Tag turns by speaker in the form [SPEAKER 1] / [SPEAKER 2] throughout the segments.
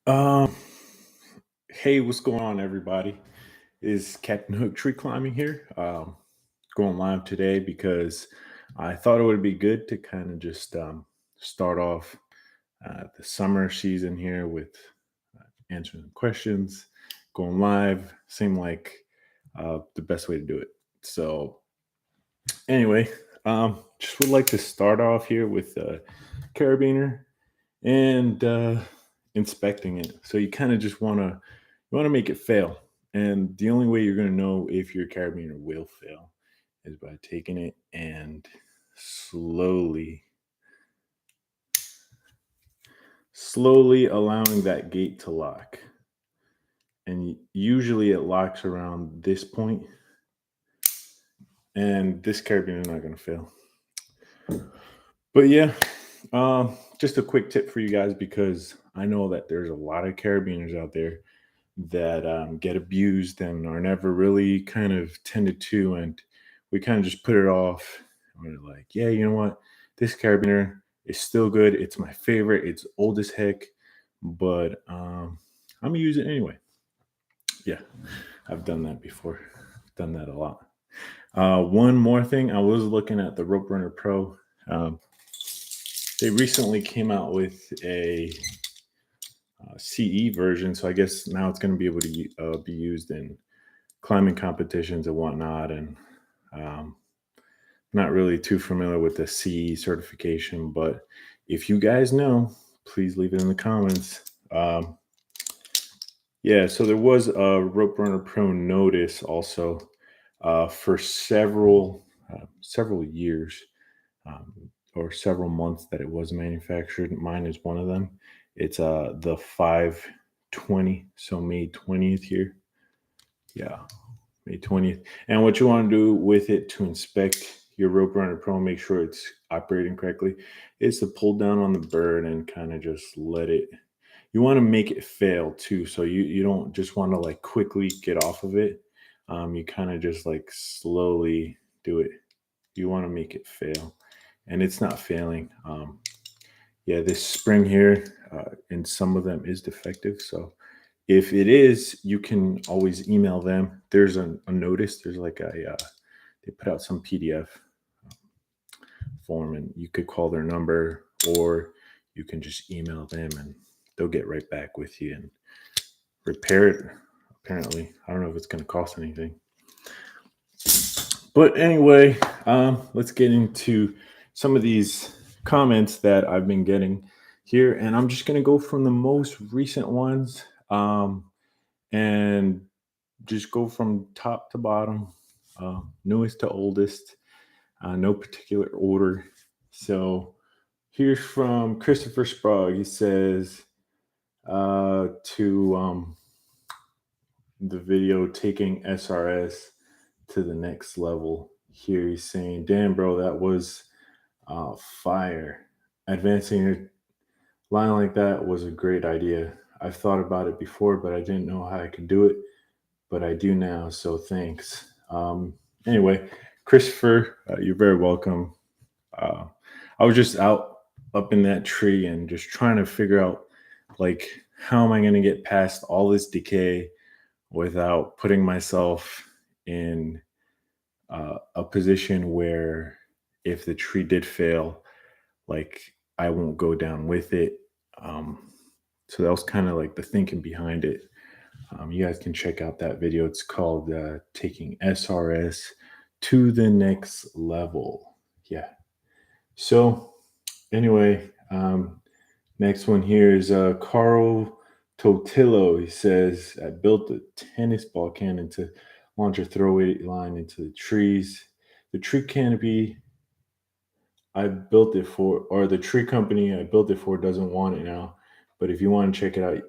[SPEAKER 1] Um, hey, what's going on, everybody? Is Captain Hook tree climbing here? Going live today because I thought it would be good to kind of just start off the summer season here with answering questions. Going live seemed like the best way to do it. So, anyway, just would like to start off here with carabiner and inspecting it. So you kind of just want to make it fail, and the only way you're going to know if your carabiner will fail is by taking it and slowly allowing that gate to lock. And usually it locks around this point, and this carabiner is not going to fail. But yeah, just a quick tip for you guys, because I know that there's a lot of carabiners out there that get abused and are never really kind of tended to, and we kind of just put it off. We're like, yeah, you know what, this carabiner is still good, it's my favorite, it's old as heck, but I'm gonna use it anyway. Yeah, I've done that before. Done that a lot. One more thing, I was looking at the Rope Runner Pro. They recently came out with a CE version, so I guess now it's going to be able to be used in climbing competitions and whatnot. And not really too familiar with the CE certification, but if you guys know, please leave it in the comments. Yeah, so there was a Rope Runner Pro notice also for several years or several months that it was manufactured. Mine is one of them. It's the 5/20, so May 20th here. Yeah, May 20th. And what you want to do with it to inspect your Rope Runner Pro, make sure it's operating correctly, is to pull down on the bird and kind of just let it. You want to make it fail too, so you don't just want to like quickly get off of it. You kind of just like slowly do it. You want to make it fail, and it's not failing. Yeah, this spring here, and some of them is defective. So if it is, you can always email them. There's a notice. There's like they put out some PDF form, and you could call their number, or you can just email them and they'll get right back with you and repair it. Apparently, I don't know if it's going to cost anything. But anyway, let's get into some of these comments that I've been getting here, and I'm just going to go from the most recent ones and just go from top to bottom, newest to oldest, no particular order. So here's from Christopher Sprague. He says to the video taking SRS to the next level. Here he's saying, damn, bro, that was fire. Advancing your line like that was a great idea. I've thought about it before, but I didn't know how I could do it, but I do now, so thanks. Anyway, Christopher, you're very welcome. I was just up in that tree and just trying to figure out, like, how am I going to get past all this decay without putting myself in a position where if the tree did fail, like, I won't go down with it. So that was kind of like the thinking behind it. You guys can check out that video. It's called Taking SRS to the Next Level. Yeah. So anyway, next one here is Carl Totillo. He says, I built a tennis ball cannon to launch a throwaway line into the trees. The tree canopy I built it for, or the tree company I built it for, doesn't want it now. But if you want to check it out,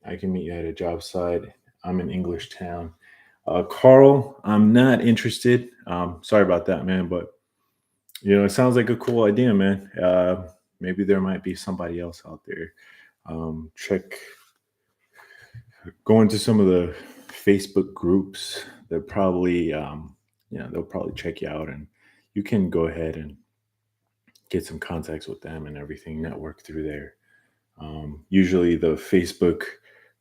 [SPEAKER 1] I can meet you at a job site. I'm in English Town. Carl, I'm not interested. Sorry about that, man. But it sounds like a cool idea, man. Maybe there might be somebody else out there. Go into some of the Facebook groups. They're probably, they'll probably check you out, and you can go ahead and get some contacts with them and everything, network through there. Usually the Facebook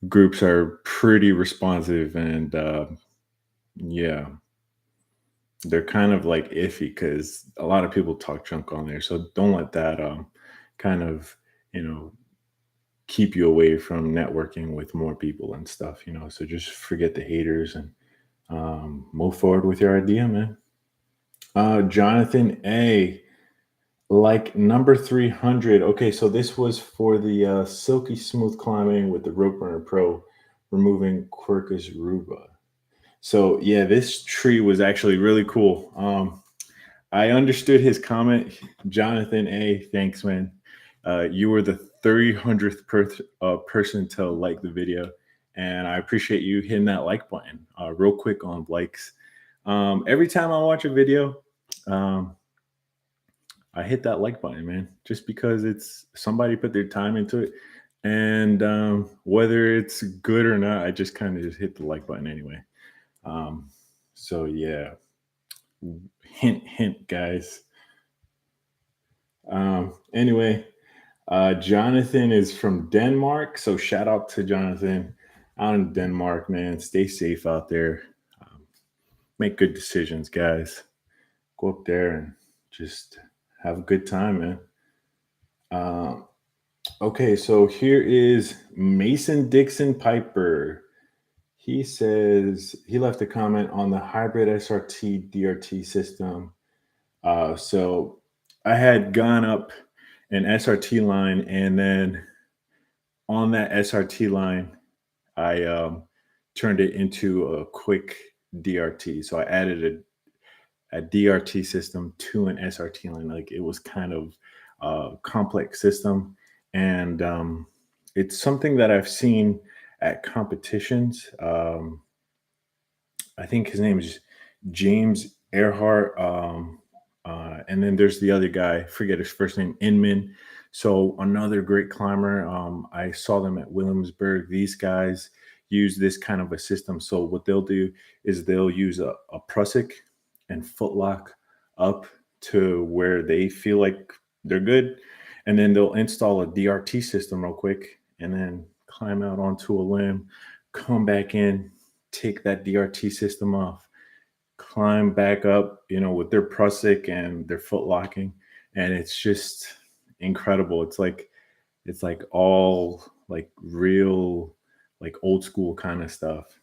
[SPEAKER 1] groups are pretty responsive, and yeah, they're kind of like iffy because a lot of people talk junk on there. So don't let that kind of, you know, keep you away from networking with more people and stuff, you know. So just forget the haters and move forward with your idea, man. Jonathan A, like number 300. Okay, so this was for the silky smooth climbing with the Rope Runner Pro, removing Quercus ruba. So yeah, this tree was actually really cool. I understood his comment, Jonathan A. Thanks, man. You were the 300th person to like the video, and I appreciate you hitting that like button. Real quick on likes. Every time I watch a video, um, I hit that like button, man, just because it's somebody put their time into it, and whether it's good or not, I just kind of just hit the like button anyway. So yeah, hint, hint, guys. Anyway, Jonathan is from Denmark, so shout out to Jonathan out in Denmark, man. Stay safe out there. Make good decisions, guys. Go up there and just have a good time, man. Okay, so here is Mason Dixon Piper. He says he left a comment on the hybrid SRT DRT system. So I had gone up an SRT line, and then on that SRT line, I turned it into a quick DRT. So I added a DRT system to an SRT line. Like, it was kind of a complex system, and it's something that I've seen at competitions. I think his name is James Earhart. And then there's the other guy, forget his first name, Inman. So another great climber. I saw them at Williamsburg. These guys use this kind of a system. So what they'll do is they'll use a prusik and footlock up to where they feel like they're good. And then they'll install a DRT system real quick and then climb out onto a limb, come back in, take that DRT system off, climb back up, you know, with their prusik and their foot locking. And it's just incredible. It's like all like real, like old school kind of stuff,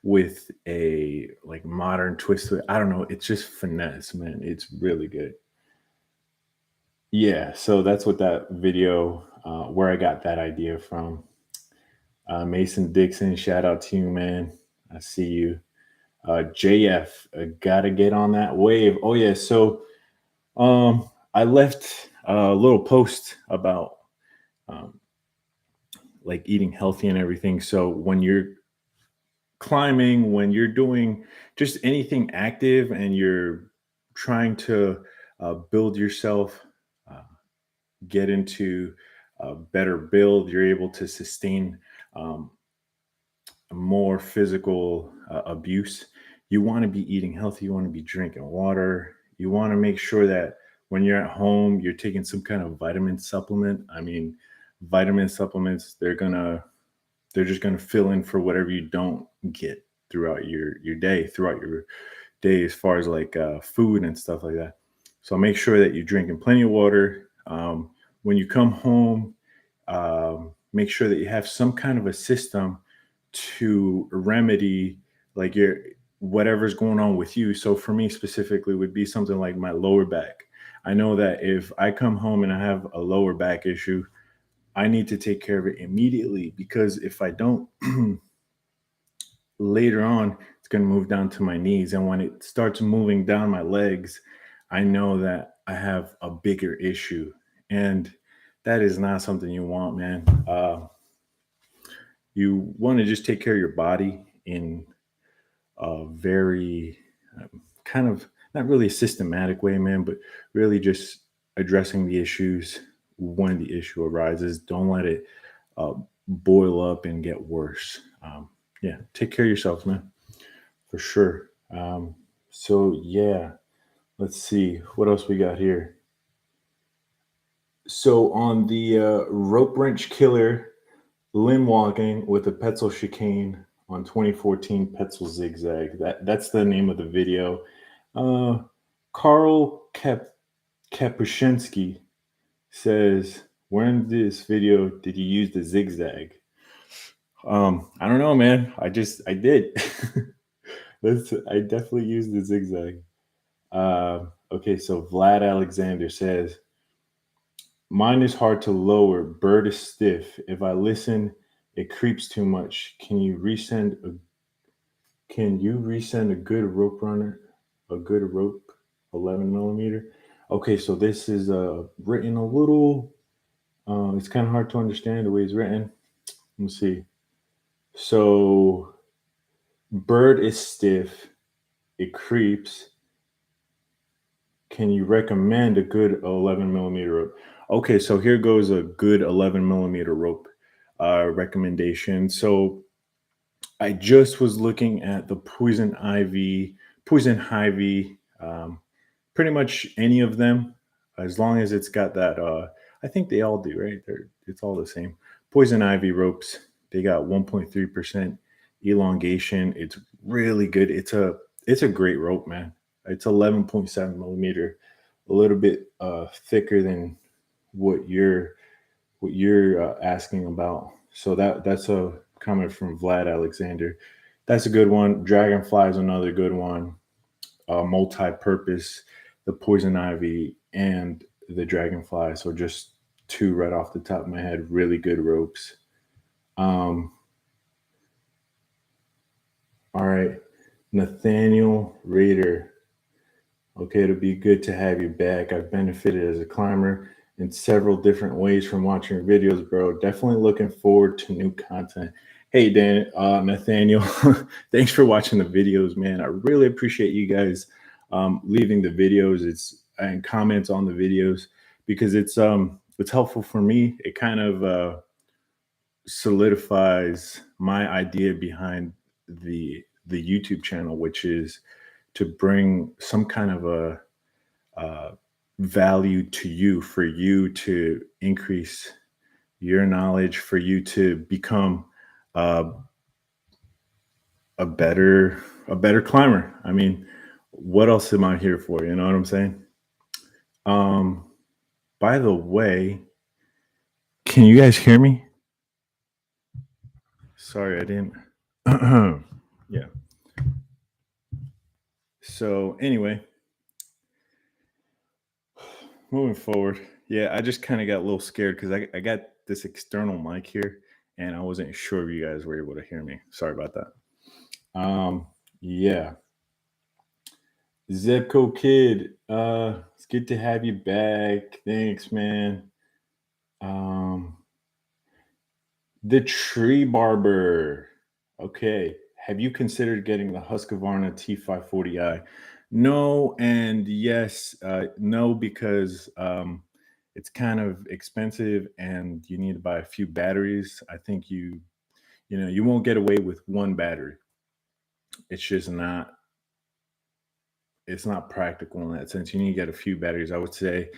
[SPEAKER 1] with a like modern twist to it. I don't know. It's just finesse, man. It's really good. Yeah. So that's what that video, where I got that idea from. Mason Dixon, shout out to you, man. I see you. JF, gotta get on that wave. Oh yeah, so I left a little post about um, like eating healthy and everything. So when you're climbing, when you're doing just anything active and you're trying to build yourself, uh, get into a better build, you're able to sustain um, more physical abuse. You want to be eating healthy. You want to be drinking water. You want to make sure that when you're at home, you're taking some kind of vitamin supplement. I mean, vitamin supplements, they're just gonna fill in for whatever you don't get throughout throughout your day, as far as like food and stuff like that. So make sure that you're drinking plenty of water. When you come home, make sure that you have some kind of a system to remedy like your whatever's going on with you. So for me specifically would be something like my lower back. I know that if I come home and I have a lower back issue, I need to take care of it immediately, because if I don't, later on, it's going to move down to my knees. And when it starts moving down my legs, I know that I have a bigger issue. And that is not something you want, man. You want to just take care of your body in a very kind of not really a systematic way, man, but really just addressing the issues when the issue arises. Don't let it boil up and get worse. Yeah, take care of yourselves, man, for sure. So yeah, let's see what else we got here. So on the rope wrench killer limb walking with a Petzl Chicane on 2014 Petzl Zigzag. That's the name of the video. Carl Kapuscinski says, "Where in this video did you use the zigzag?" I don't know, man. I did. I definitely used the zigzag. Okay, so Vlad Alexander says, "Mine is hard to lower. Bird is stiff. If I listen, it creeps too much. Can you resend a good rope runner? A good rope, 11 millimeter?" Okay, so this is written a little. It's kind of hard to understand the way it's written. Let me see. So, bird is stiff. It creeps. Can you recommend a good 11 millimeter rope? Okay, so here goes a good 11 millimeter rope recommendation. So I just was looking at the Poison Ivy, pretty much any of them, as long as it's got that. I think they all do, right? It's all the same. Poison Ivy ropes. They got 1.3% elongation. It's really good. It's a great rope, man. It's 11.7 millimeter, a little bit thicker than what you're asking about. So that's a comment from Vlad Alexander. That's a good one. Dragonfly is another good one. Multi-purpose, the Poison Ivy and the Dragonfly. So just two right off the top of my head. Really good ropes. All right, Nathaniel Rader. Okay, it'll be good to have you back. I've benefited as a climber in several different ways from watching your videos, bro. Definitely looking forward to new content. Hey, Nathaniel, thanks for watching the videos, man. I really appreciate you guys leaving the videos and comments on the videos, because it's helpful for me. It kind of solidifies my idea behind the YouTube channel, which is to bring some kind of a value to you, for you to increase your knowledge, for you to become uh, a better climber. I mean, what else am I here for? You know what I'm saying? By the way, can you guys hear me? Sorry, I didn't. Yeah. So anyway, moving forward, yeah, I just kind of got a little scared because I got this external mic here, and I wasn't sure if you guys were able to hear me. Sorry about that. Yeah. Zepco Kid, it's good to have you back. Thanks, man. The Tree Barber. Okay. Have you considered getting the Husqvarna T540i? No, and yes. No, because it's kind of expensive and you need to buy a few batteries. I think you won't get away with one battery. It's just not practical in that sense. You need to get a few batteries. I would say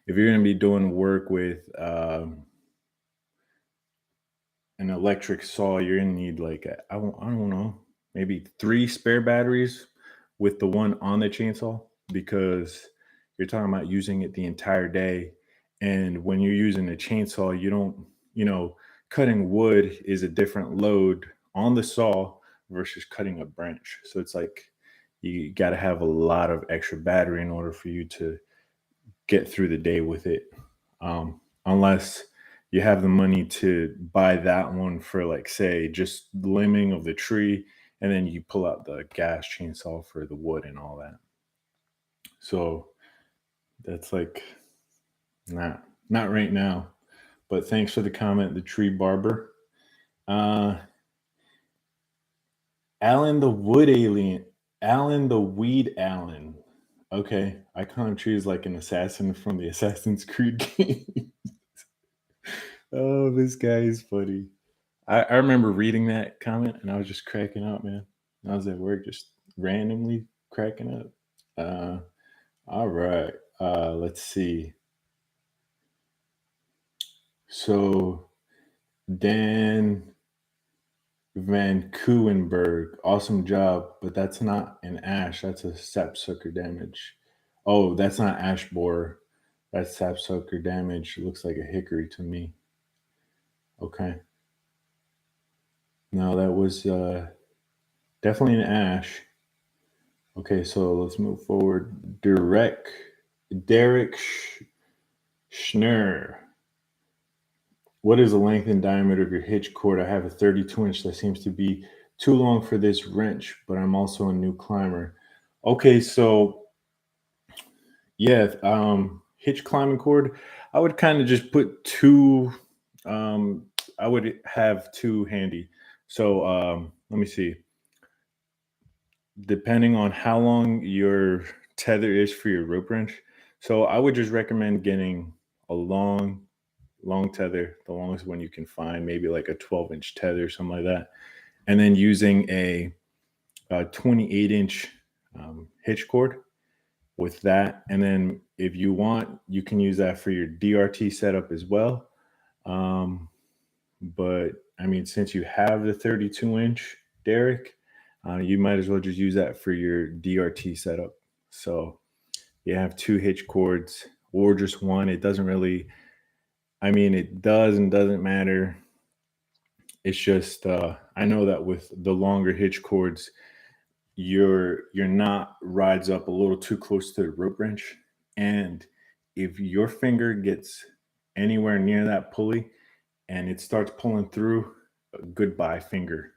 [SPEAKER 1] if you're going to be doing work with an electric saw, you're going to need like I don't know, maybe 3 spare batteries with the one on the chainsaw, because you're talking about using it the entire day. And when you're using a chainsaw, you don't, cutting wood is a different load on the saw versus cutting a branch. So it's like you got to have a lot of extra battery in order for you to get through the day with it. Unless you have the money to buy that one for, like, say, just limbing of the tree, and then you pull out the gas chainsaw for the wood and all that. So that's like not right now. But thanks for the comment, the Tree Barber. Alan the Wood Alien. Alan the Weed Allen. Okay. Icon Tree is like an assassin from the Assassin's Creed game. Oh, this guy is funny. I remember reading that comment and I was just cracking up, man. I was at work just randomly cracking up. All right. Let's see. So Dan Van Kuenberg, awesome job, but that's not an ash. That's a sapsucker damage. Oh, that's not ash borer. That's sapsucker damage. It looks like a hickory to me. Okay. No, that was definitely an ash. Okay, so let's move forward. Derek Schnurr. What is the length and diameter of your hitch cord? I have a 32-inch that seems to be too long for this wrench, but I'm also a new climber. Okay, so yeah, hitch climbing cord. I would kind of just put two. I would have two handy. So let me see. Depending on how long your tether is for your rope wrench, so I would just recommend getting a long tether, the longest one you can find, maybe like a 12-inch tether, something like that, and then using a 28-inch hitch cord with that. And then if you want, you can use that for your DRT setup as well. But I mean, since you have the 32-inch Derek, you might as well just use that for your DRT setup. So you have two hitch cords or just one. It doesn't really, I mean, it does and doesn't matter. It's just, I know that with the longer hitch cords, your knot rides up a little too close to the rope wrench. And if your finger gets anywhere near that pulley and it starts pulling through, a goodbye finger,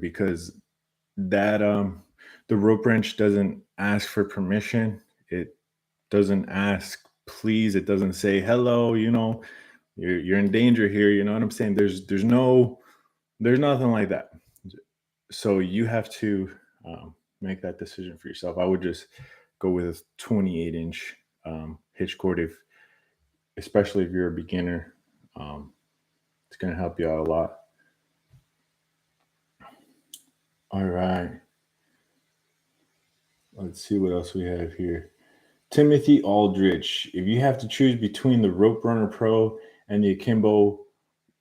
[SPEAKER 1] because that the rope wrench doesn't ask for permission. It doesn't ask please. It doesn't say hello, you know, you're in danger here, you know what I'm saying? There's nothing like that. So you have to make that decision for yourself. I would just go with a 28-inch hitch cord, especially if you're a beginner. It's going to help you out a lot. All right. Let's see what else we have here. Timothy Aldrich. If you have to choose between the Rope Runner Pro and the Akimbo,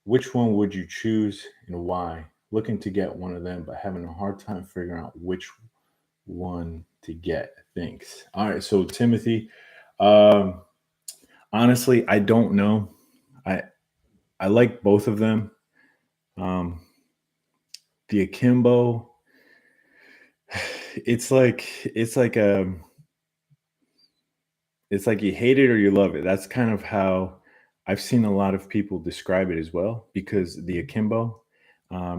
[SPEAKER 1] which one would you choose and why? Looking to get one of them, but having a hard time figuring out which one to get. Thanks. All right. So Timothy, honestly, I don't know. I like both of them. The Akimbo, it's like you hate it or you love it. That's kind of how I've seen a lot of people describe it as well, because the Akimbo,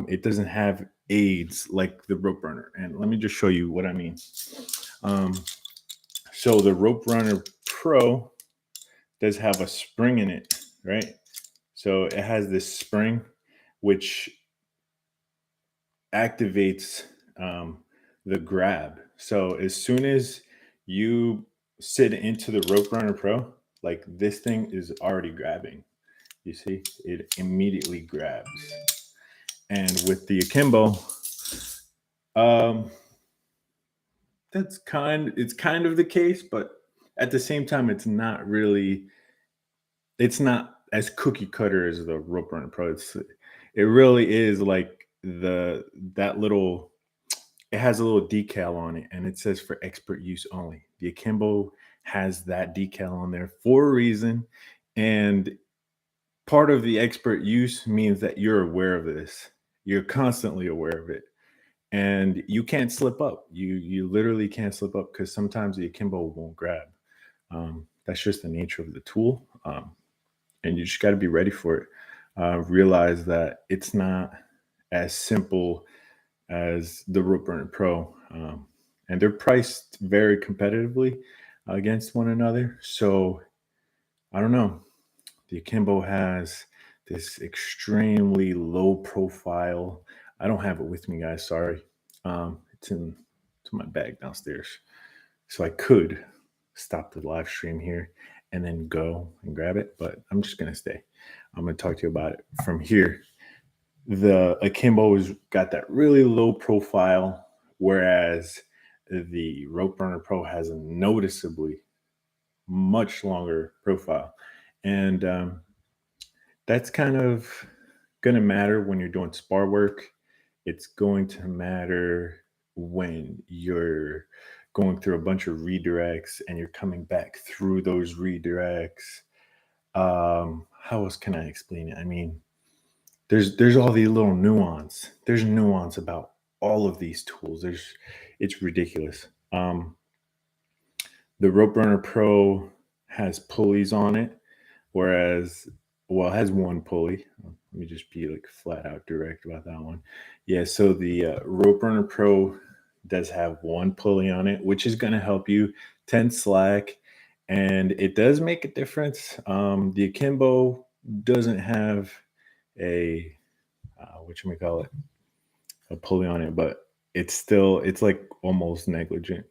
[SPEAKER 1] it doesn't have aids like the Rope Runner. And let me just show you what I mean. So the Rope Runner Pro does have a spring in it, right? So it has this spring which activates the grab. So as soon as you sit into the Rope Runner Pro, like this thing is already grabbing. You see, it immediately grabs. And with the Akimbo, it's kind of the case, but at the same time, it's not as cookie cutter as the Rope Runner Pro. It really is like it has a little decal on it and it says for expert use only. The Akimbo has that decal on there for a reason. And part of the expert use means that you're aware of this. You're constantly aware of it. And you can't slip up. You literally can't slip up, because sometimes the Akimbo won't grab. That's just the nature of the tool. And you just got to be ready for it. Realize that it's not as simple as the Rope Runner Pro. And they're priced very competitively against one another. So I don't know. The Akimbo has this extremely low profile. I don't have it with me, guys. Sorry. It's in my bag downstairs. So I could stop the live stream here and then go and grab it, but I'm just going to stay. I'm going to talk to you about it from here. The Akimbo has got that really low profile, whereas the Rope Runner Pro has a noticeably much longer profile. And that's kind of going to matter when you're doing spar work. It's going to matter when you're going through a bunch of redirects and you're coming back through those redirects. How else can I explain it? I mean, there's all these little nuance. There's nuance about all of these tools. It's ridiculous. The Rope Runner Pro has pulleys on it, whereas, well, it has one pulley. Let me just be like flat out direct about that one. Yeah, so the Rope Runner Pro does have one pulley on it, which is going to help you tense slack, and it does make a difference. The Akimbo doesn't have a whatchamacallit, a pulley on it, but it's like almost negligent.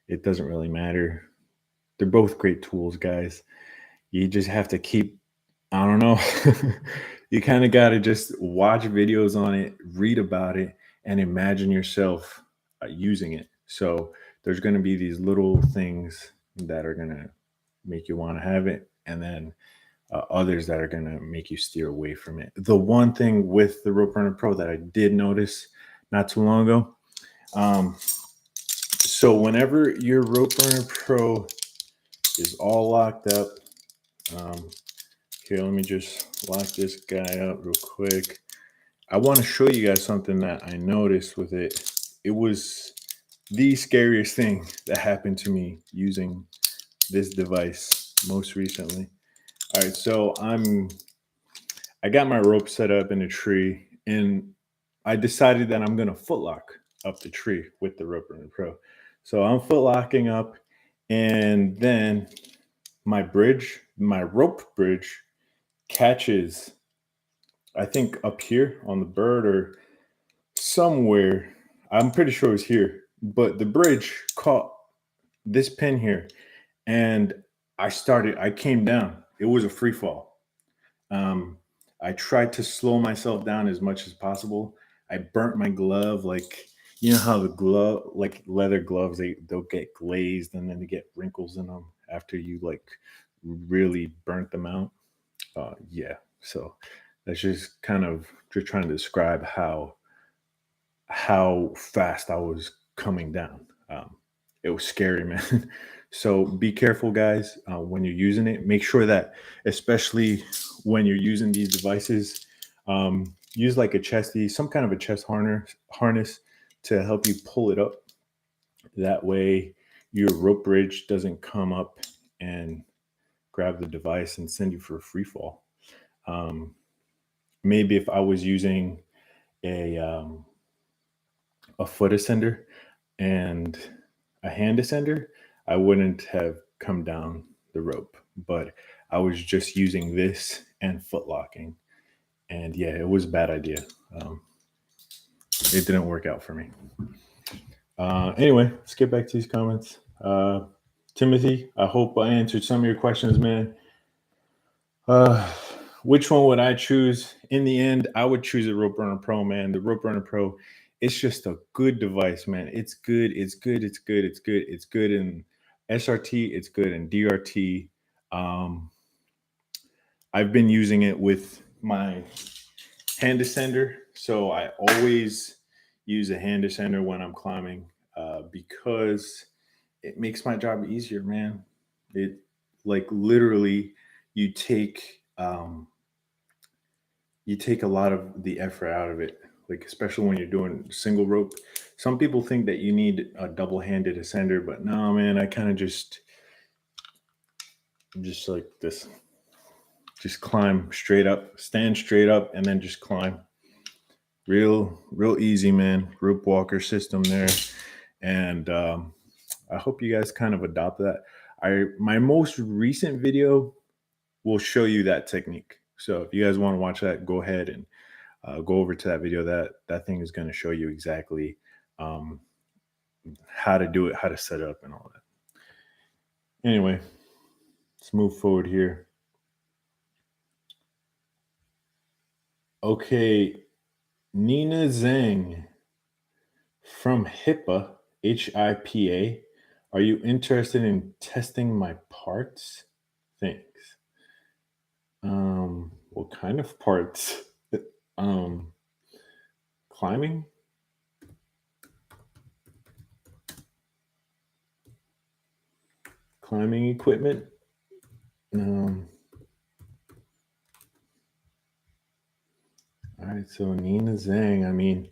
[SPEAKER 1] It doesn't really matter. They're both great tools, guys. You just have to keep, I don't know, you kind of got to just watch videos on it, read about it, and imagine yourself using it. So there's going to be these little things that are going to make you want to have it, and then others that are going to make you steer away from it. The one thing with the Rope Runner Pro that I did notice not too long ago, so whenever your Rope Runner Pro is all locked up, here, let me just lock this guy up real quick. I want to show you guys something that I noticed with it. It was the scariest thing that happened to me using this device most recently. All right, so I got my rope set up in a tree, and I decided that I'm gonna footlock up the tree with the Rope Runner Pro. So I'm footlocking up, and then my rope bridge catches, I think up here on the bird or somewhere. I'm pretty sure it was here, but the bridge caught this pin here, and I came down. It was a free fall. I tried to slow myself down as much as possible. I burnt my glove, like, you know how the glove, like leather gloves, they'll get glazed and then they get wrinkles in them after you like really burnt them out. Yeah, so that's just kind of just trying to describe how fast I was coming down. It was scary, man. So be careful, guys, when you're using it. Make sure that, especially when you're using these devices, use like a chesty, some kind of a chest harness to help you pull it up. That way, your rope bridge doesn't come up and grab the device and send you for a free fall. Maybe if I was using a foot ascender and a hand ascender, I wouldn't have come down the rope. But I was just using this and foot locking, and yeah, it was a bad idea. It didn't work out for me. Anyway, let's get back to these comments. Timothy, I hope I answered some of your questions, man. Which one would I choose? In the end, I would choose a Rope Runner Pro, man. The Rope Runner Pro, it's just a good device, man. It's good. It's good. It's good. It's good. It's good in SRT. It's good in DRT. I've been using it with my hand ascender, so I always use a hand ascender when I'm climbing because it makes my job easier, man. It, like, literally, you take a lot of the effort out of it, like especially when you're doing single rope. Some people think that you need a double-handed ascender, but no, man, I kind of just like this, just climb straight up, stand straight up, and then just climb. Real easy, man. Rope walker system there. And I hope you guys kind of adopt that. My most recent video will show you that technique. So if you guys want to watch that, go ahead and go over to that video. That thing is going to show you exactly how to do it, how to set it up, and all that. Anyway, let's move forward here. Okay, Nina Zhang from HIPAA, HIPA. Are you interested in testing my parts? Thanks. What kind of parts? um, Climbing? Climbing equipment? All right, so Nina Zhang, I mean,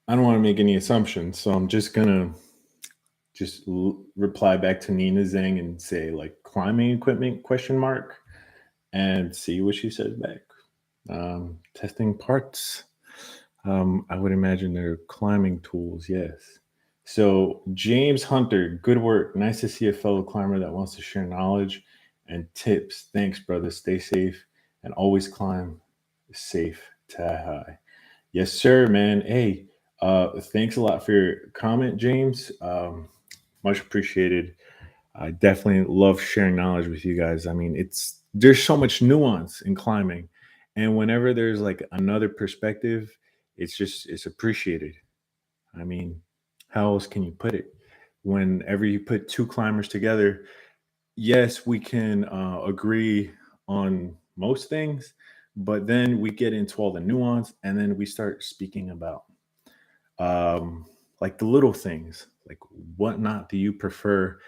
[SPEAKER 1] I don't want to make any assumptions, so I'm just gonna reply back to Nina Zhang and say like climbing equipment question mark and see what she says back. Testing parts. I would imagine they're climbing tools, yes. So James Hunter, good work. Nice to see a fellow climber that wants to share knowledge and tips. Thanks, brother. Stay safe and always climb safe to high. Yes, sir, man. Hey, thanks a lot for your comment, James. Much appreciated. I definitely love sharing knowledge with you guys. I mean, there's so much nuance in climbing, and whenever there's like another perspective, it's appreciated. I mean, how else can you put it? Whenever you put two climbers together, yes, we can agree on most things, but then we get into all the nuance, and then we start speaking about like the little things, like what knot do you prefer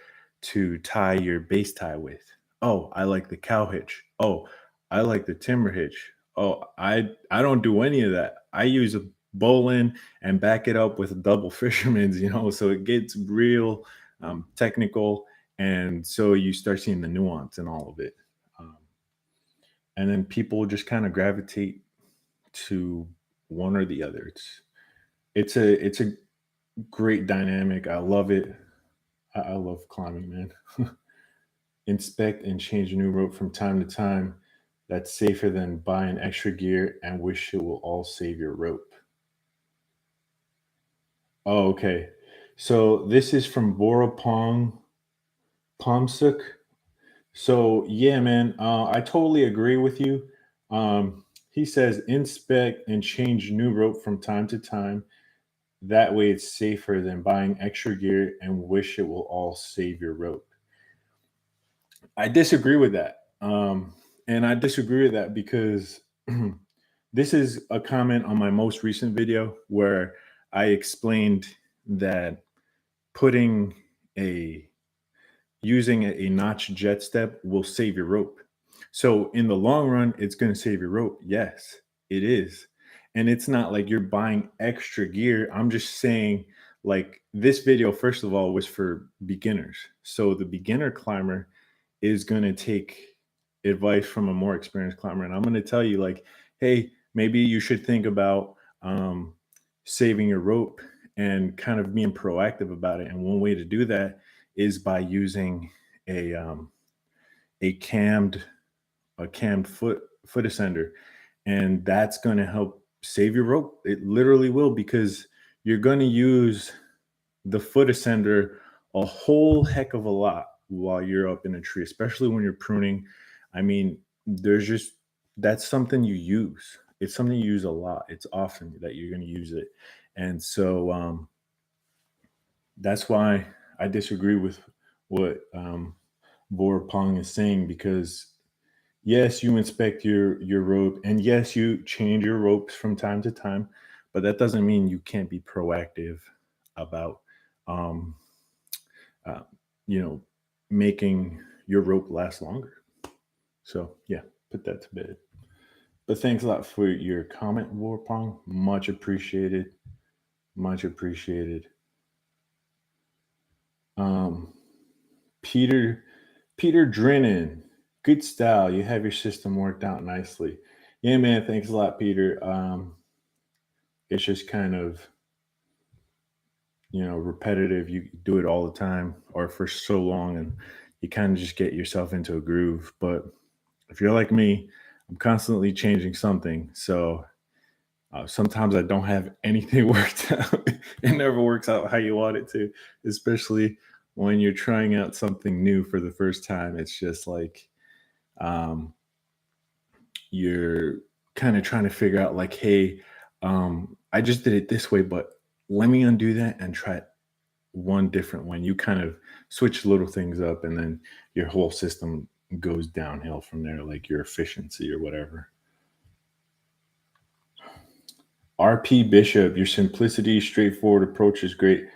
[SPEAKER 1] to tie your base tie with? Oh, I like the cow hitch. Oh, I like the timber hitch. Oh, I don't do any of that. I use a bowline and back it up with a double fisherman's, so it gets real technical. And so you start seeing the nuance in all of it. Um, and then people just kind of gravitate to one or the other. It's a great dynamic. I love it. I love climbing, man. Inspect and change a new rope from time to time. That's safer than buying extra gear and wish it will all save your rope. Oh, okay. So this is from Boropong Pomsuk. So yeah, man, I totally agree with you. He says inspect and change new rope from time to time. That way it's safer than buying extra gear and wish it will all save your rope. I disagree with that. And I disagree with that because this is a comment on my most recent video where I explained that putting a using a notch jet step will save your rope. So in the long run, it's going to save your rope. Yes, it is. And it's not like you're buying extra gear. I'm just saying, like, this video, first of all, was for beginners. So the beginner climber is going to take advice from a more experienced climber. And I'm going to tell you, like, hey, maybe you should think about saving your rope and kind of being proactive about it. And one way to do that is by using a um, a cammed foot ascender, and that's going to help save your rope. It literally will, because you're going to use the foot ascender a whole heck of a lot while you're up in a tree, especially when you're pruning. I mean, that's something you use. It's something you use a lot. It's often that you're going to use it, and so that's why I disagree with what Vorpong is saying, because yes, you inspect your rope, and yes, you change your ropes from time to time, but that doesn't mean you can't be proactive about um, uh, you know making your rope last longer. So yeah, put that to bed. But thanks a lot for your comment, Warpong. Much appreciated. Much appreciated. Um, Peter Drennan, good style. You have your system worked out nicely. Yeah, man. Thanks a lot, Peter. It's just kind of repetitive. You do it all the time or for so long, and you kind of just get yourself into a groove. But if you're like me, I'm constantly changing something. So sometimes I don't have anything worked out. It never works out how you want it to, especially when you're trying out something new for the first time. It's just like um, you're kind of trying to figure out, like, hey, I just did it this way, but let me undo that and try it one different one. You kind of switch little things up, and then your whole system goes downhill from there, like your efficiency or whatever. RP Bishop, your simplicity, straightforward approach is great.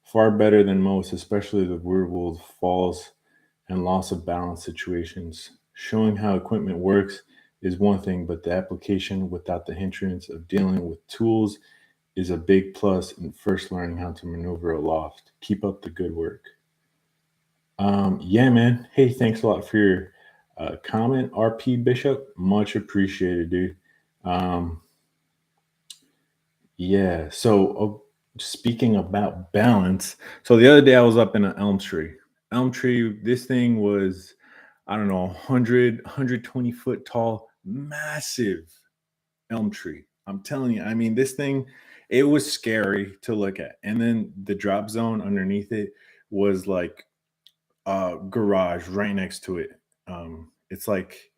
[SPEAKER 1] Far better than most, especially the real world falls and loss of balance situations. Showing how equipment works is one thing, but the application without the hindrance of dealing with tools is a big plus in first learning how to maneuver a loft. Keep up the good work. Yeah, man. Hey, thanks a lot for your comment, RP Bishop. Much appreciated, dude. Yeah. So, speaking about balance, so the other day I was up in an elm tree. Elm tree, this thing was, I don't know, 120 foot tall, massive elm tree. I'm telling you, I mean, this thing, it was scary to look at. And then the drop zone underneath it was like a garage right next to it. It's like,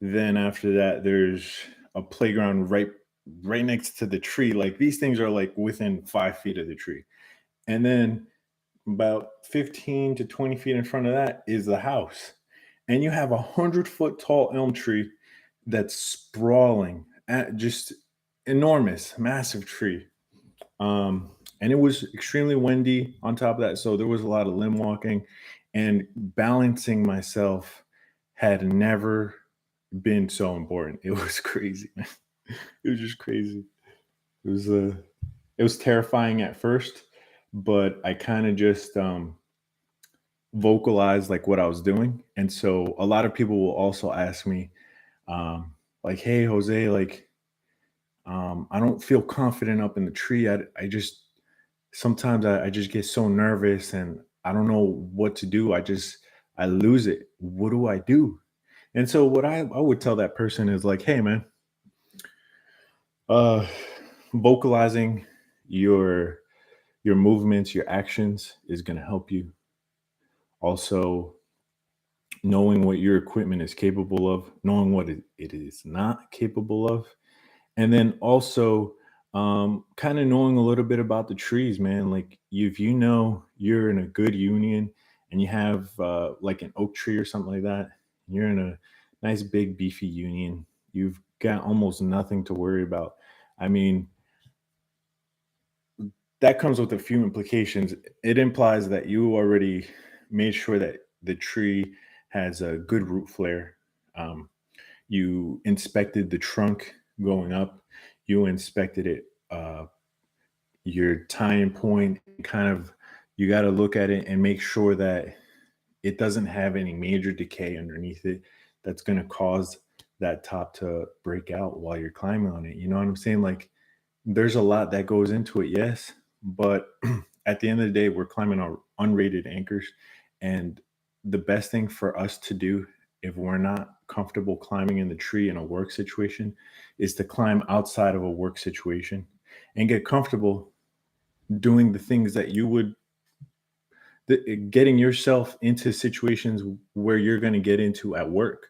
[SPEAKER 1] then after that, there's a playground right next to the tree. Like these things are like within 5 feet of the tree. And then about 15 to 20 feet in front of that is the house. And you have 100-foot tall elm tree that's sprawling at just enormous, massive tree. And it was extremely windy on top of that. So there was a lot of limb walking, and balancing myself had never been so important. It was crazy, man. It was just crazy. It was terrifying at first, but I kind of just vocalized like what I was doing. And so a lot of people will also ask me, like, hey, Jose, like, I don't feel confident up in the tree. I just sometimes I just get so nervous and I don't know what to do. I lose it. What do I do? And so what I would tell that person is like, hey man, uh vocalizing your movements, your actions is going to help you. Also, knowing what your equipment is capable of, knowing what it is not capable of, and then also kind of knowing a little bit about the trees, man. Like if you know you're in a good union and you have like an oak tree or something like that, you're in a nice big beefy union, you've got almost nothing to worry about. I mean, that comes with a few implications. It implies that you already made sure that the tree has a good root flare. You inspected the trunk going up. You inspected it, your tying point. Kind of, you got to look at it and make sure that it doesn't have any major decay underneath it that's going to cause that top to break out while you're climbing on it. You know what I'm saying? Like, there's a lot that goes into it, yes, but at the end of the day, we're climbing on unrated anchors, and the best thing for us to do if we're not comfortable climbing in the tree in a work situation is to climb outside of a work situation and get comfortable doing the things that you would, getting yourself into situations where you're going to get into at work.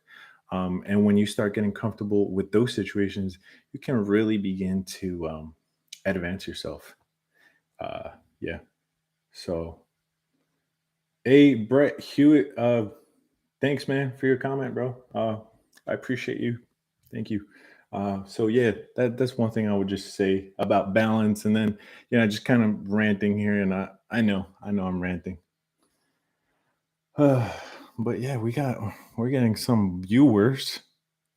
[SPEAKER 1] And when you start getting comfortable with those situations, you can really begin to advance yourself. Yeah. So, hey, Brett Hewitt, thanks, man, for your comment, bro. I appreciate you. Thank you. So yeah, that's one thing I would just say about balance, and then just kind of ranting here, and I know I'm ranting. But yeah, we're getting some viewers.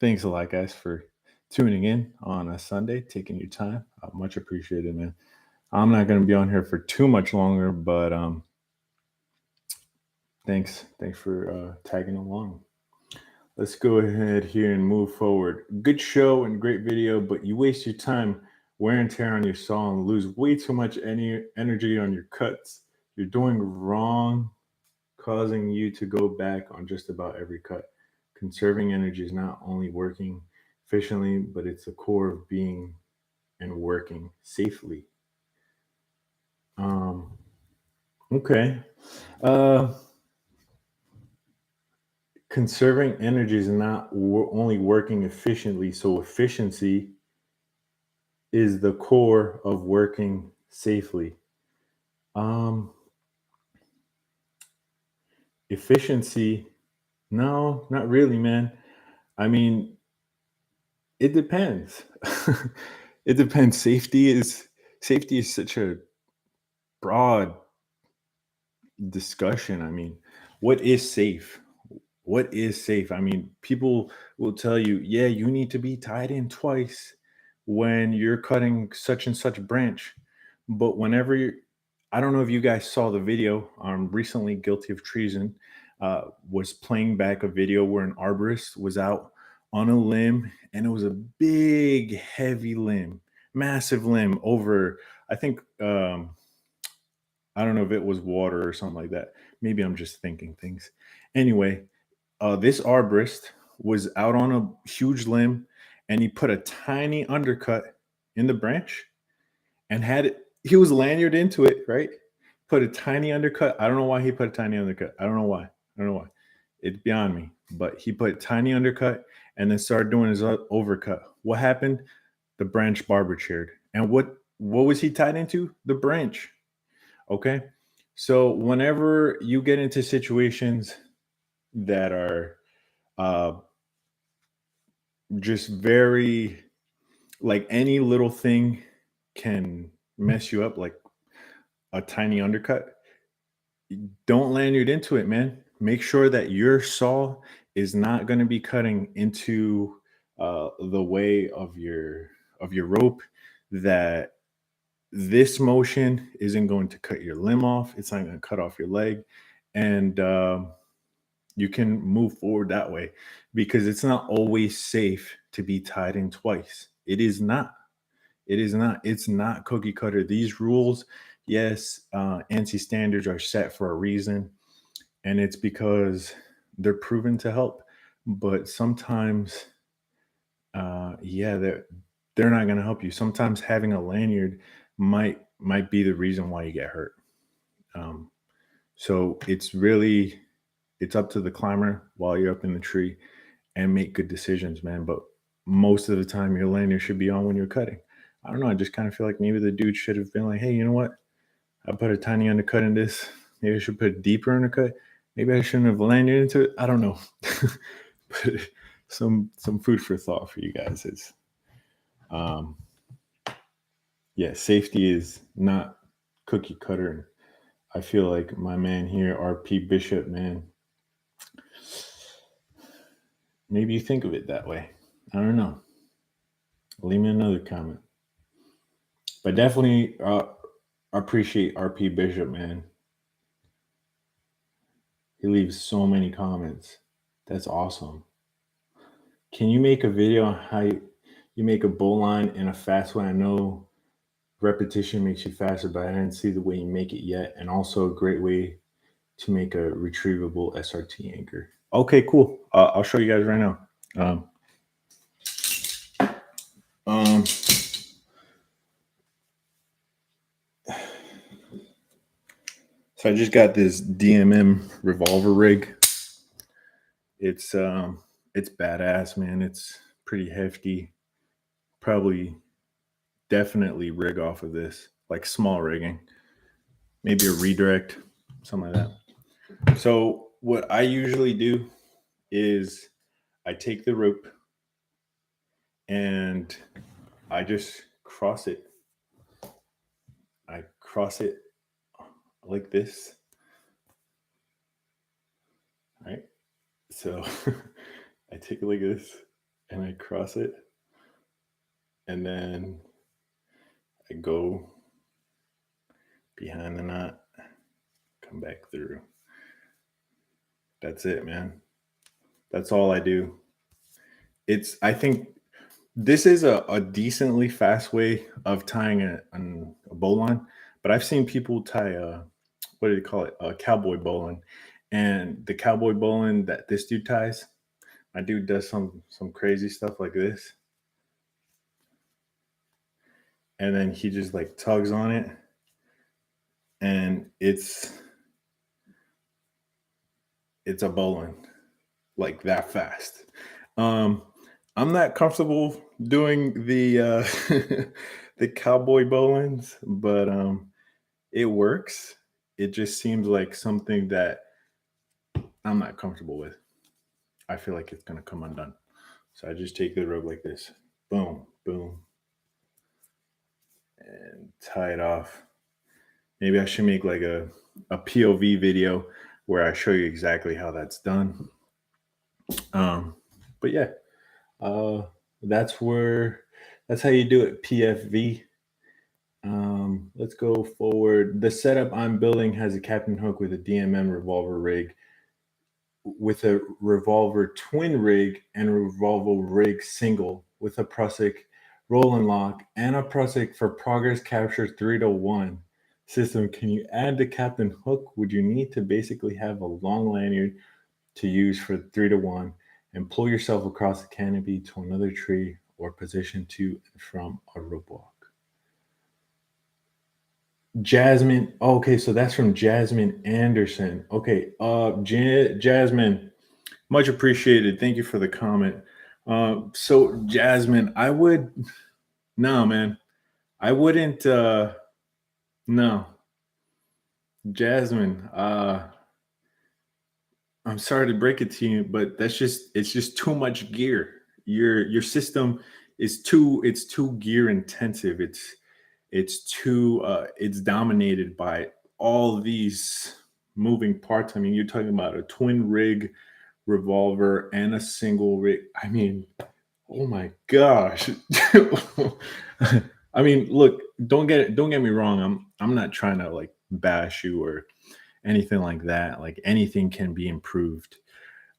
[SPEAKER 1] Thanks a lot, guys, for tuning in on a Sunday, taking your time. Much appreciated, man. I'm not going to be on here for too much longer, but thanks for tagging along. Let's go ahead here and move forward. Good show and great video, but you waste your time wear and tear on your saw and lose way too much energy on your cuts. You're doing wrong, causing you to go back on just about every cut. Conserving energy is not only working efficiently, but it's the core of being and working safely. Okay. Conserving energy is not only working efficiently, so efficiency is the core of working safely. Efficiency No, not really, man. I mean, it depends. It depends. Safety is such a broad discussion. I mean, what is safe? What is safe? I mean, people will tell you, yeah, you need to be tied in twice when you're cutting such and such branch. But whenever you, I don't know if you guys saw the video, recently guilty of treason, was playing back a video where an arborist was out on a limb and it was a big, heavy limb, massive limb over, I think, I don't know if it was water or something like that. Maybe I'm just thinking things. Anyway, this arborist was out on a huge limb and he put a tiny undercut in the branch and had it, he was lanyard into it, right? Put a tiny undercut. I don't know why he put a tiny undercut. I don't know why. I don't know why. It's beyond me. But he put a tiny undercut and then started doing his overcut. What happened? The branch barber chaired. And what was he tied into? The branch. Okay. So whenever you get into situations that are uh, just very, like, any little thing can mess you up, like a tiny undercut, don't lanyard into it, man. Make sure that your saw is not going to be cutting into the way of your rope, that this motion isn't going to cut your limb off, it's not going to cut off your leg, and you can move forward that way, because it's not always safe to be tied in twice. It is not. It is not. It's not cookie cutter. These rules, yes, ANSI standards are set for a reason, and it's because they're proven to help. But sometimes, yeah, they're not going to help you. Sometimes having a lanyard might be the reason why you get hurt. Um, so it's up to the climber while you're up in the tree, and make good decisions, man. But most of the time, your lanyard should be on when you're cutting. I don't know. I just kind of feel like maybe the dude should have been like, hey, you know what? I put a tiny undercut in this. Maybe I should put a deeper undercut. Maybe I shouldn't have lanyard into it. I don't know. But some food for thought for you guys is, um, yeah, safety is not cookie cutter. I feel like my man here, RP Bishop, man, maybe you think of it that way. I don't know. Leave me another comment. But definitely appreciate RP Bishop, man. He leaves so many comments. That's awesome. Can you make a video on how you make a bowline in a fast way? I know repetition makes you faster, but I didn't see the way you make it yet. And also a great way to make a retrievable SRT anchor. Okay, cool. I'll show you guys right now. So I just got this DMM revolver rig. It's badass, man. It's pretty hefty. Probably definitely rig off of this, like small rigging. Maybe a redirect, something like that. So what I usually do is I take the rope and I just cross it. I cross it like this. Right? So I take it like this and I cross it. And then I go behind the knot, come back through. That's it, man. That's all I do. I think this is a decently fast way of tying a bowline, but I've seen people tie what do they call it? A cowboy bowline. And the cowboy bowline that this dude ties, my dude does some crazy stuff like this. And then he just like tugs on it. And it's a bowline like that fast. I'm not comfortable doing the the cowboy bowlines, but it works. It just seems like something that I'm not comfortable with. I feel like it's going to come undone. So I just take the rope like this. Boom, boom. And tie it off. Maybe I should make like a POV video where I show you exactly how that's done. But yeah, that's how you do it, PFV. Let's go forward. The setup I'm building has a Captain Hook with a DMM revolver rig, with a revolver twin rig and a revolver rig single with a Prusik roll and lock and a Prusik for progress capture 3-to-1 system. Can you add the Captain Hook? Would you need to basically have a long lanyard to use for 3-to-1 and pull yourself across the canopy to another tree or position to and from a rope walk? Jasmine. Okay, so that's from Jasmine Anderson. Okay, Jasmine, much appreciated. Thank you for the comment. So Jasmine, no, man, I wouldn't. No, Jasmine. I'm sorry to break it to you, but it's just too much gear. Your system is too gear intensive. It's dominated by all these moving parts. I mean, you're talking about a twin rig revolver and a single rig. I mean, oh my gosh. I mean, look, don't get me wrong. I'm not trying to like bash you or anything like that. Like anything can be improved.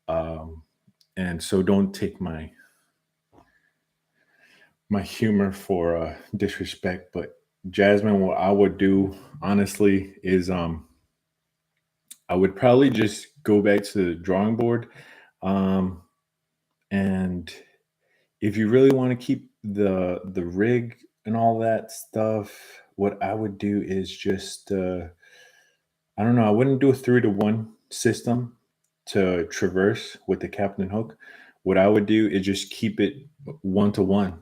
[SPEAKER 1] And so don't take my humor for disrespect. But Jasmine, what I would do honestly is I would probably just go back to the drawing board. And if you really want to keep the rig and all that stuff, what I would do is just I don't know, I wouldn't do a 3-to-1 system to traverse with the Captain Hook. What I would do is just keep it 1-to-1.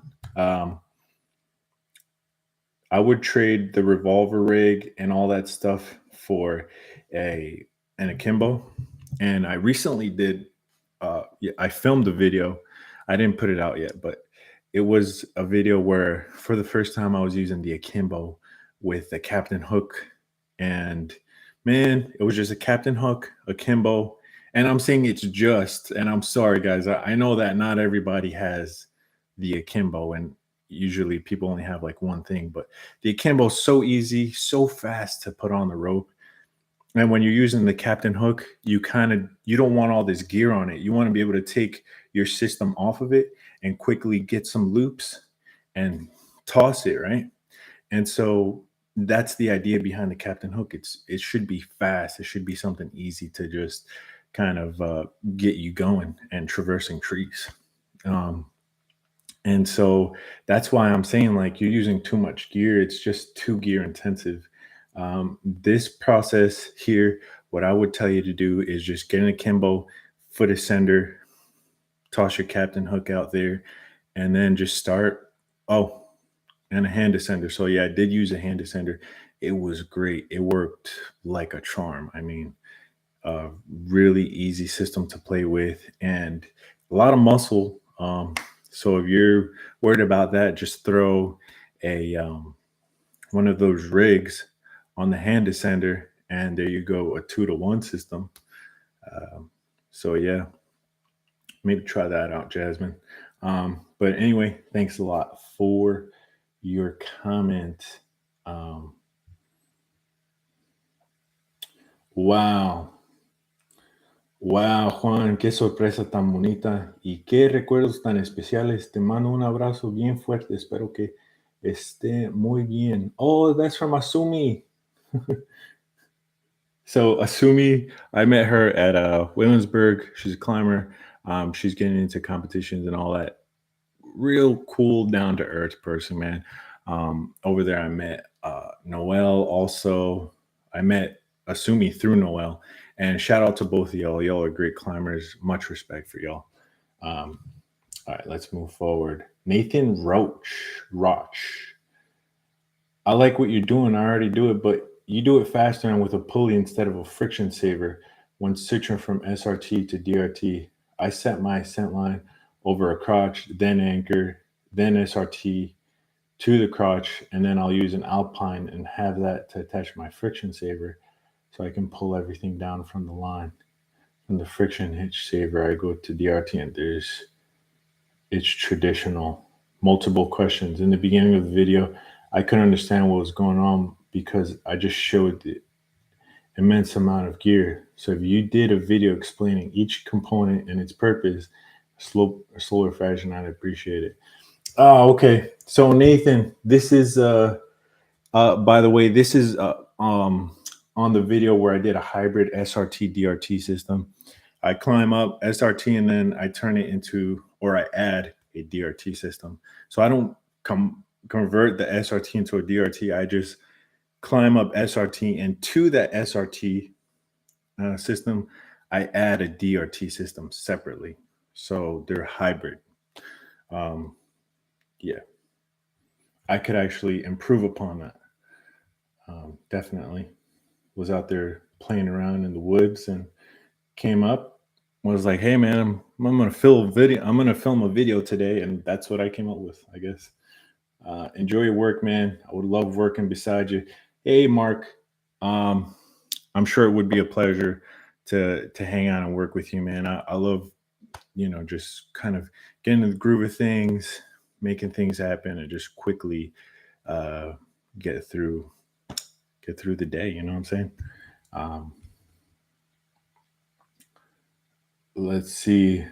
[SPEAKER 1] I would trade the revolver rig and all that stuff for an Akimbo. And I recently did, I filmed a video. I didn't put it out yet, but it was a video where for the first time I was using the Akimbo with the Captain Hook. And man, it was just a Captain Hook, Akimbo. And I'm saying it's just, and I'm sorry guys, I know that not everybody has the Akimbo, and usually people only have like one thing, but the Akimbo is so easy, so fast to put on the rope. And when you're using the Captain Hook, you don't want all this gear on it. You want to be able to take your system off of it and quickly get some loops and toss it, right? And so that's the idea behind the Captain Hook. It should be fast. It should be something easy to just kind of get you going and traversing trees. And so that's why I'm saying like you're using too much gear. It's just too gear intensive. This process here, what I would tell you to do is just get an Akimbo, foot ascender, toss your Captain Hook out there, and then just start. Oh, and a hand descender. So yeah, I did use a hand descender. It was great. It worked like a charm. I mean, really easy system to play with and a lot of muscle. So if you're worried about that, just throw a one of those rigs on the hand descender, and there you go, a 2-to-1 system. So yeah, maybe try that out, Jasmine. But anyway, thanks a lot for your comment. Wow, Juan, qué sorpresa tan bonita y qué recuerdos tan especiales. Te mando un abrazo bien fuerte. Espero que esté muy bien. Oh, that's from Asumi. So Asumi, I met her at Williamsburg. She's a climber. She's getting into competitions and all that. Real cool, down to earth person, man. Over there, I met Noel. Also, I met Asumi through Noel. And shout out to both of y'all. Y'all are great climbers. Much respect for y'all. All right, let's move forward. Nathan Roach. I like what you're doing. I already do it, but you do it faster and with a pulley instead of a friction saver when switching from SRT to DRT. I set my ascent line over a crotch, then anchor, then SRT to the crotch, and then I'll use an alpine and have that to attach my friction saver so I can pull everything down from the line. From the friction hitch saver, I go to DRT, and it's traditional. Multiple questions. In the beginning of the video, I couldn't understand what was going on because I just showed the immense amount of gear. So if you did a video explaining each component and its purpose, slower fashion, I'd appreciate it. Oh, okay. So Nathan, this is by the way, this is on the video where I did a hybrid SRT DRT system. I climb up SRT and then I turn it into, or I add a DRT system. So I don't convert the SRT into a DRT. I just climb up SRT, and to that SRT system, I add a DRT system separately. So they're hybrid. Yeah, I could actually improve upon that. Definitely was out there playing around in the woods and came up, was like, hey man, I'm gonna film a video today, and that's what I came up with, I guess. Enjoy your work, man. I would love working beside you. Hey Mark, I'm sure it would be a pleasure to hang out and work with you, man. I love, just kind of getting in the groove of things, making things happen, and just quickly get through the day. You know what I'm saying? Let's see.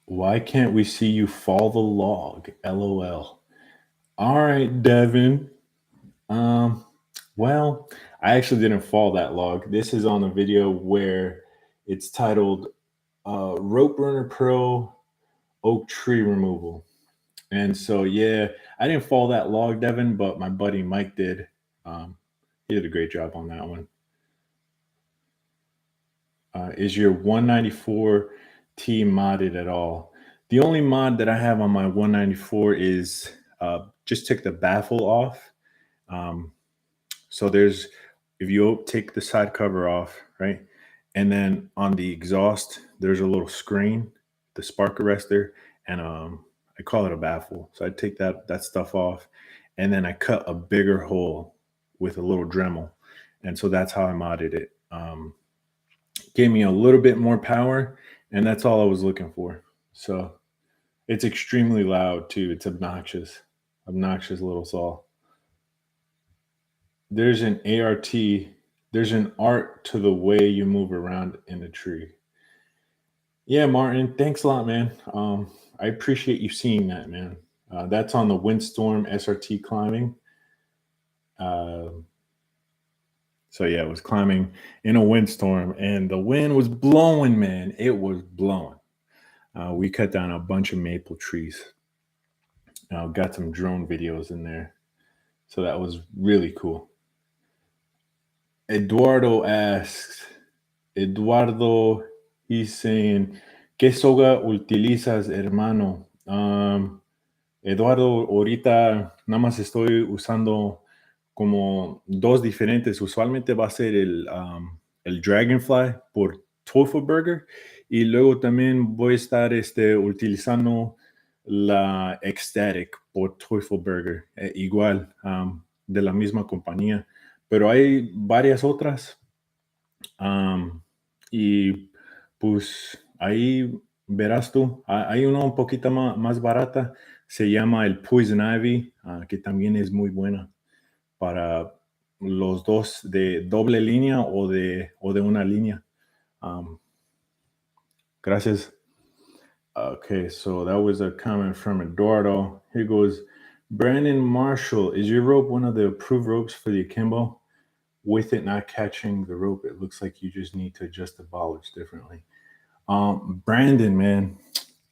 [SPEAKER 1] Why can't we see you fall the log? LOL. All right, Devin. Well, I actually didn't fall that log. This is on a video where it's titled Rope Runner Pro Oak Tree Removal. And so, yeah, I didn't fall that log, Devin, but my buddy Mike did. He did a great job on that one. Is your 194T modded at all? The only mod that I have on my 194 is just took the baffle off. So if you take the side cover off, right? And then on the exhaust, there's a little screen, the spark arrestor, and I call it a baffle. So I take that stuff off, and then I cut a bigger hole with a little Dremel. And so that's how I modded it. Gave me a little bit more power, and that's all I was looking for. So it's extremely loud too. It's obnoxious little saw. There's an ART, there's an art to the way you move around in a tree. Yeah, Martin, thanks a lot, man. I appreciate you seeing that, man. That's on the Windstorm SRT Climbing. So yeah, I was climbing in a windstorm, and the wind was blowing, man. It was blowing. We cut down a bunch of maple trees. Got some drone videos in there. So that was really cool. Eduardo asks, he's saying, ¿qué soga utilizas, hermano? Eduardo, ahorita nada más estoy usando como dos diferentes. Usualmente va a ser el Dragonfly por Teufelberger, y luego también voy a estar utilizando la Ecstatic por Teufelberger, igual, de la misma compañía. Pero hay varias otras. Y pues ahí verás tú. Hay una un poquito más barata. Se llama el Poison Ivy, que también es muy buena para los dos, de doble línea o de una línea. Gracias. Okay, so that was a comment from Eduardo. Here goes, Brandon Marshall, is your rope one of the approved ropes for the Akimbo? With it not catching the rope, it looks like you just need to adjust the bollards differently. Brandon, man,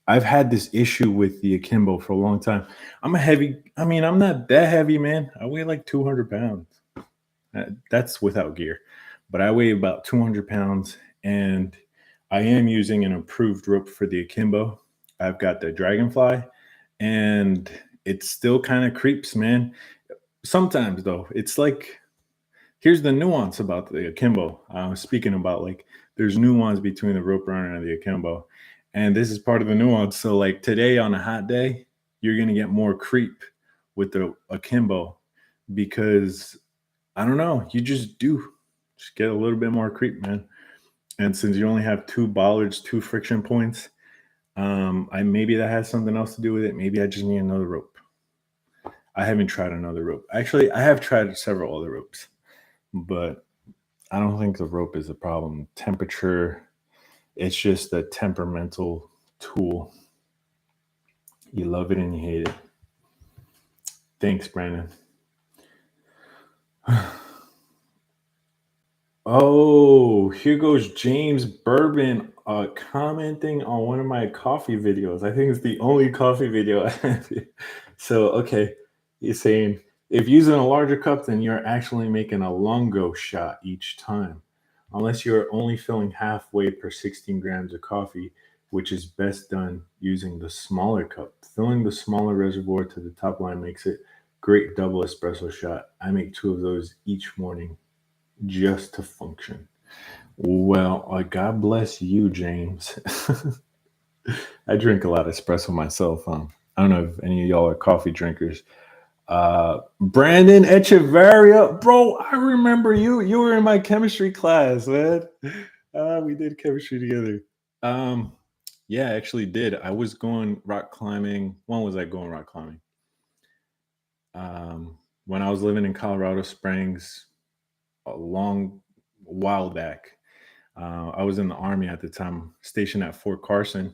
[SPEAKER 1] I've had this issue with the Akimbo for a long time. I'm not that heavy, man. I weigh like 200 pounds. That's without gear, but I weigh about 200 pounds, and I am using an approved rope for the Akimbo. I've got the Dragonfly, and it still kind of creeps, man. Sometimes though, it's like here's the nuance about the Akimbo. Speaking about like there's nuance between the rope runner and the Akimbo, and this is part of the nuance. So like today on a hot day, you're gonna get more creep with the Akimbo because I don't know, you just get a little bit more creep, man. And since you only have 2 bollards, 2 friction points, maybe that has something else to do with it. Maybe I just need another rope. I haven't tried another rope. Actually, I have tried several other ropes, but I don't think the rope is a problem. Temperature, it's just a temperamental tool. You love it and you hate it. Thanks, Brandon. Oh, here goes James Bourbon commenting on one of my coffee videos. I think it's the only coffee video I have. So, okay, he's saying, if using a larger cup, then you're actually making a longo shot each time. Unless you're only filling halfway per 16 grams of coffee, which is best done using the smaller cup. Filling the smaller reservoir to the top line makes it great double espresso shot. I make 2 of those each morning just to function. Well, God bless you, James. I drink a lot of espresso myself. I don't know if any of y'all are coffee drinkers. Brandon Echeverria, bro, I remember you. You were in my chemistry class, man. We did chemistry together. Yeah, I actually did. I was going rock climbing. When was I going rock climbing? When I was living in Colorado Springs, a while back. I was in the Army at the time, stationed at Fort Carson.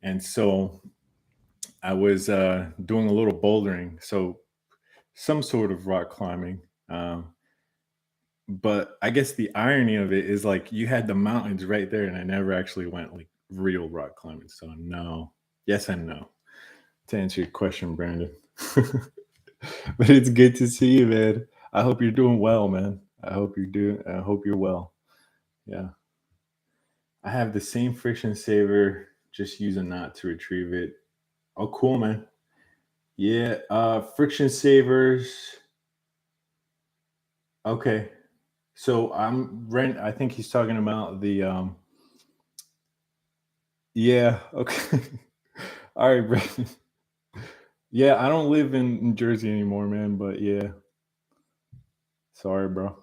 [SPEAKER 1] And so I was doing a little bouldering. So some sort of rock climbing. But I guess the irony of it is like you had the mountains right there, and I never actually went like real rock climbing. So no, yes and no. To answer your question, Brandon. But it's good to see you, man. I hope you're doing well, man. I hope you're well. Yeah. I have the same friction saver, just use a knot to retrieve it. Oh, cool, man. Yeah, friction savers. Okay. So I think he's talking about the yeah, okay. All right, Brandon. Yeah, I don't live in Jersey anymore, man, but yeah. Sorry, bro.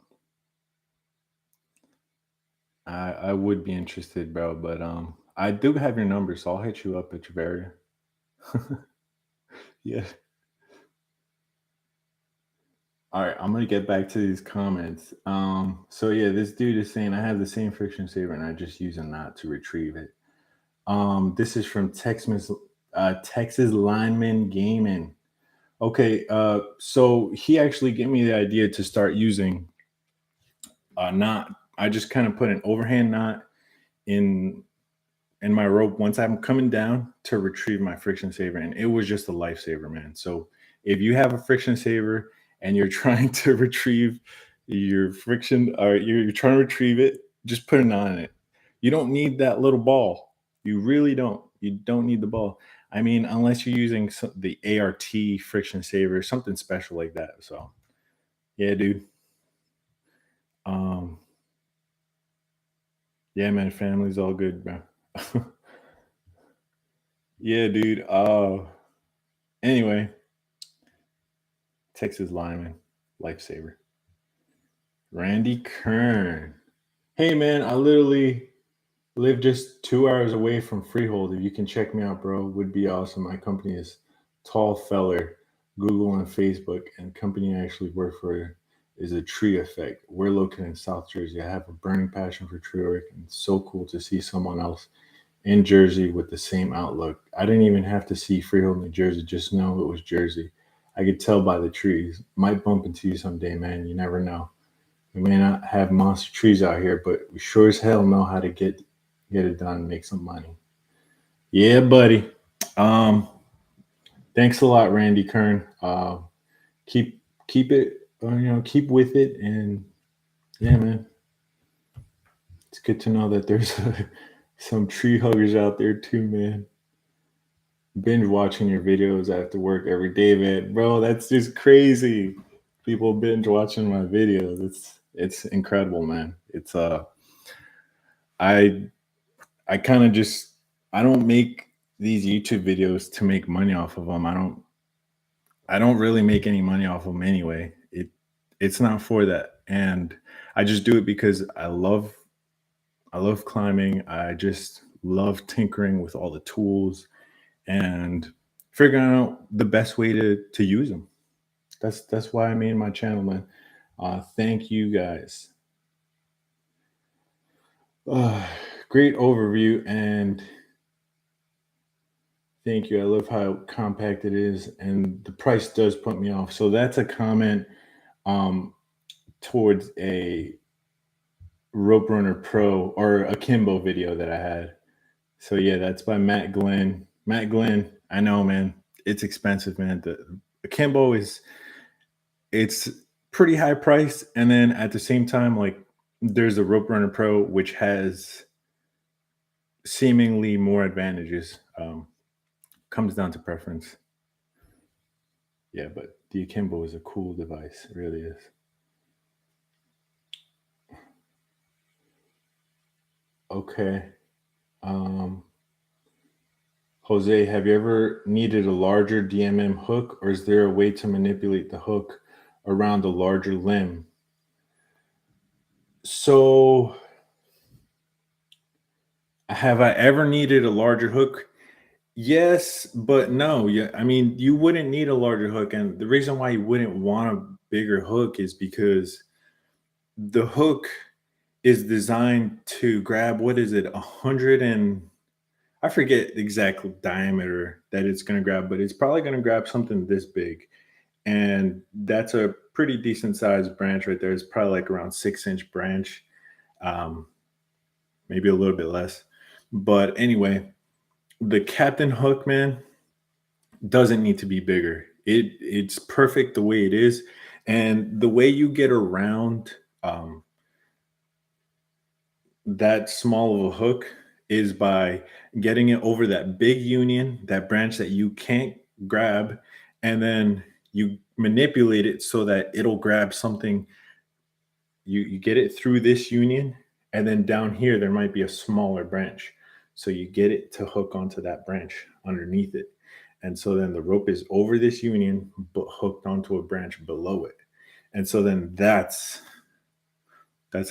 [SPEAKER 1] I would be interested, bro, but I do have your number, so I'll hit you up at your area. Yeah. All right, I'm gonna get back to these comments. So yeah, this dude is saying I have the same friction saver and I just use a knot to retrieve it. This is from Texas Lineman Gaming. Okay, so he actually gave me the idea to start using a knot. I just kind of put an overhand knot in my rope once I'm coming down to retrieve my friction saver, and it was just a lifesaver, man. So if you have a friction saver and you're trying to retrieve your friction, or you're trying to retrieve it, just put a knot in it. You don't need that little ball. You really don't. You don't need the ball. I mean, unless you're using the ART friction saver, something special like that. So, yeah, dude. Yeah, man. Family's all good, bro. Yeah, dude. Anyway, Texas lineman, lifesaver. Randy Kern. Hey, man, I literally live just 2 hours away from Freehold. If you can check me out, bro, would be awesome. My company is Tall Feller, Google and Facebook, and company I actually work for is a Tree Effect. We're located in South Jersey. I have a burning passion for tree work, and it's so cool to see someone else in Jersey with the same outlook. I didn't even have to see Freehold, New Jersey, just know it was Jersey. I could tell by the trees. Might bump into you someday, man. You never know. We may not have monster trees out here, but we sure as hell know how to get it done and make some money. Yeah, buddy. Thanks a lot, Randy Kern. Keep it, keep with it, and yeah, man. It's good to know that there's some tree huggers out there too, man. Binge watching your videos after work every day, man. Bro, that's just crazy. People binge watching my videos. It's incredible, man. It's I kind of just, I don't make these YouTube videos to make money off of them. I don't really make any money off of them anyway. It's not for that. And I just do it because I love climbing. I just love tinkering with all the tools and figuring out the best way to use them. That's why I made my channel, man. Thank you guys. Great overview, and thank you. I love how compact it is, and the price does put me off. So that's a comment towards a Rope Runner Pro or a Kimbo video that I had. So yeah, that's by Matt Glenn. Matt Glenn, I know, man. It's expensive, man. The Kimbo it's pretty high price, and then at the same time, like, there's the Rope Runner Pro, which has seemingly more advantages. Comes down to preference. Yeah, but the Akimbo is a cool device. It really is. Okay. Jose, have you ever needed a larger DMM hook, or is there a way to manipulate the hook around a larger limb? So, have I ever needed a larger hook? Yes, but no. Yeah, I mean, you wouldn't need a larger hook, and the reason why you wouldn't want a bigger hook is because the hook is designed to grab, what is it, 100 and I forget the exact diameter that it's going to grab, but it's probably going to grab something this big. And that's a pretty decent sized branch right there. It's probably like around 6-inch branch, maybe a little bit less. But anyway, the Captain Hook, man, doesn't need to be bigger. It's perfect the way it is. And the way you get around that small of a hook is by getting it over that big union, that branch that you can't grab, and then you manipulate it so that it'll grab something. You get it through this union, and then down here there might be a smaller branch. So you get it to hook onto that branch underneath it. And so then the rope is over this union, but hooked onto a branch below it. And so then that's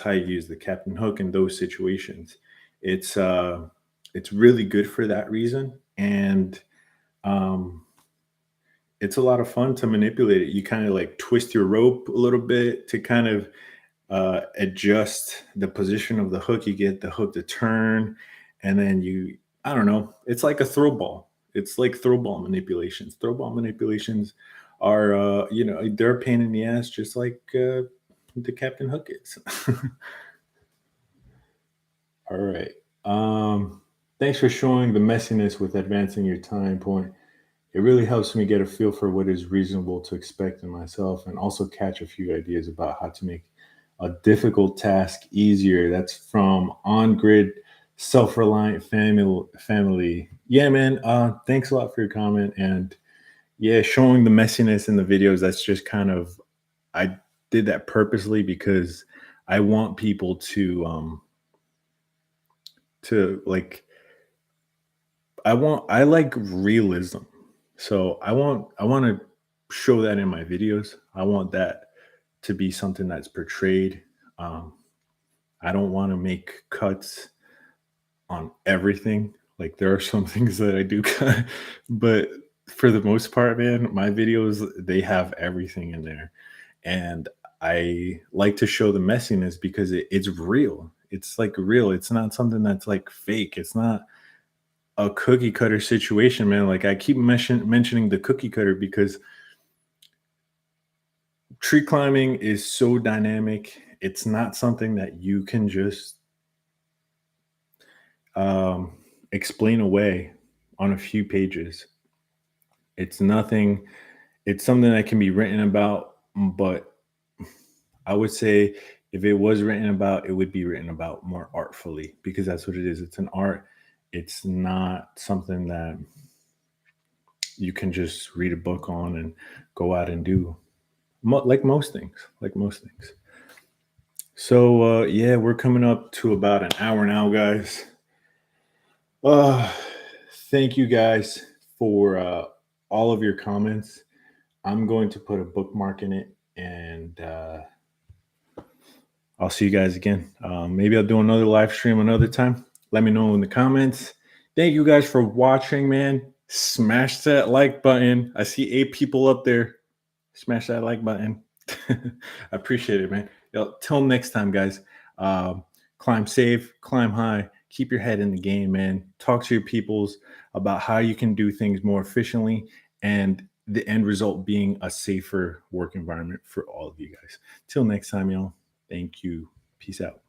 [SPEAKER 1] how you use the Captain Hook in those situations. It's really good for that reason, and it's a lot of fun to manipulate it. You kind of like twist your rope a little bit to kind of adjust the position of the hook. You get the hook to turn, and then I don't know. It's like a throw ball. It's like throw ball manipulations. Throw ball manipulations are, they're a pain in the ass, just like the Captain Hook is. All right. Thanks for showing the messiness with advancing your time point. It really helps me get a feel for what is reasonable to expect in myself, and also catch a few ideas about how to make a difficult task easier. That's from On Grid Self-Reliant Family. Yeah, man. Thanks a lot for your comment. And yeah, showing the messiness in the videos, that's just kind of, I did that purposely because I want people to like, I like realism. So I want to show that in my videos. I want that to be something that's portrayed. I don't want to make cuts on everything. Like, there are some things that I do cut, but for the most part, man, my videos, they have everything in there. And I like to show the messiness because it's real. It's like real. It's not something that's like fake. It's not a cookie cutter situation, man. Like, I keep mentioning the cookie cutter because tree climbing is so dynamic. It's not something that you can just explain away on a few pages. It's nothing. It's something that can be written about, but I would say if it was written about, it would be written about more artfully, because that's what it is. It's an art. It's not something that you can just read a book on and go out and do, like most things. So yeah, we're coming up to about an hour now, guys. Thank you guys for all of your comments. I'm going to put a bookmark in it, and I'll see you guys again. Maybe I'll do another live stream another time. Let me know in the comments. Thank you guys for watching, man. Smash that like button. I see 8 people up there. Smash that like button. I appreciate it, man. Till next time, guys. Climb safe, climb high, keep your head in the game, man. Talk to your peoples about how you can do things more efficiently, and the end result being a safer work environment for all of you guys. Till next time, y'all. Thank you. Peace out.